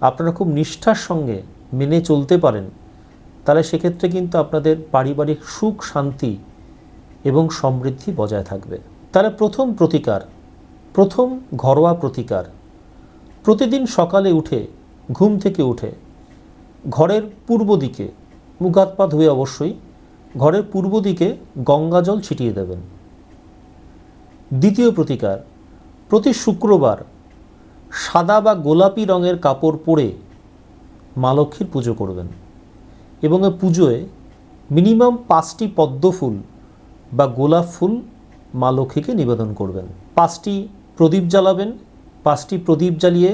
আপনারা খুব নিষ্ঠার সঙ্গে মেনে চলতে পারেন, তাহলে সেক্ষেত্রে কিন্তু আপনাদের পারিবারিক সুখ, শান্তি এবং সমৃদ্ধি বজায় থাকবে। তাহলে প্রথম ঘরোয়া প্রতিকার, প্রতিদিন সকালে উঠে ঘুম থেকে উঠে ঘরের পূর্ব দিকে, মুখ হাত পা ধুয়ে অবশ্যই ঘরের পূর্ব দিকে গঙ্গা জল ছিটিয়ে দেবেন। দ্বিতীয় প্রতিকার, প্রতি শুক্রবার সাদা বা গোলাপি রঙের কাপড় পরে মা লক্ষ্মীর পুজো করবেন এবং এই পুজোয় মিনিমাম 5টি পদ্ম ফুল বা গোলাপ ফুল মা লক্ষ্মীকে নিবেদন করবেন। 5টি প্রদীপ জ্বালাবেন। 5টি প্রদীপ জ্বালিয়ে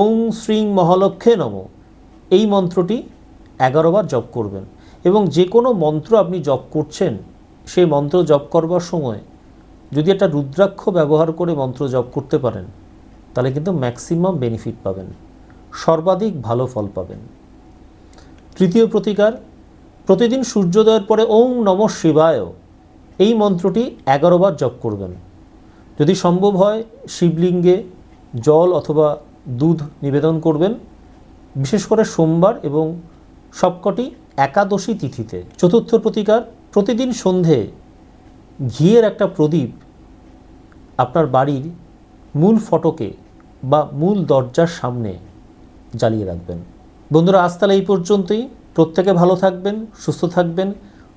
ওং শ্রীং মহালক্ষ্মী নমঃ এই মন্ত্রটি 11 বার জপ করবেন এবং যে কোনো মন্ত্র আপনি জপ করছেন, সেই মন্ত্র জপ করবার সময় যদি একটা রুদ্রাক্ষ ব্যবহার করে মন্ত্র জপ করতে পারেন, তাহলে কিন্তু ম্যাক্সিমাম বেনিফিট পাবেন, সর্বাধিক ভালো ফল পাবেন। তৃতীয় প্রতিকার, প্রতিদিন সূর্যোদয়ের পরে ওং নমঃ শিবায় এই মন্ত্রটি 11 বার জপ করবেন। যদি সম্ভব হয় শিবলিঙ্গে জল অথবা দুধ নিবেদন করবেন, বিশেষ করে সোমবার এবং সবকটি একাদশী তিথিতে। চতুর্থ প্রতিকার, প্রতিদিন সন্ধে ঘিয়ের একটা প্রদীপ আপনার বাড়ির মূল ফটকে বা মূল দরজার সামনে জ্বালিয়ে রাখবেন। বন্ধুরা, আজ তাহলে এই পর্যন্তই। প্রত্যেকে ভালো থাকবেন, সুস্থ থাকবেন।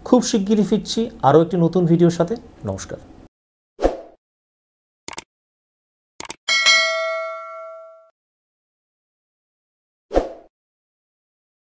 খুব শিগগিরই ফিরছি আরও একটি নতুন ভিডিওর সাথে। নমস্কার।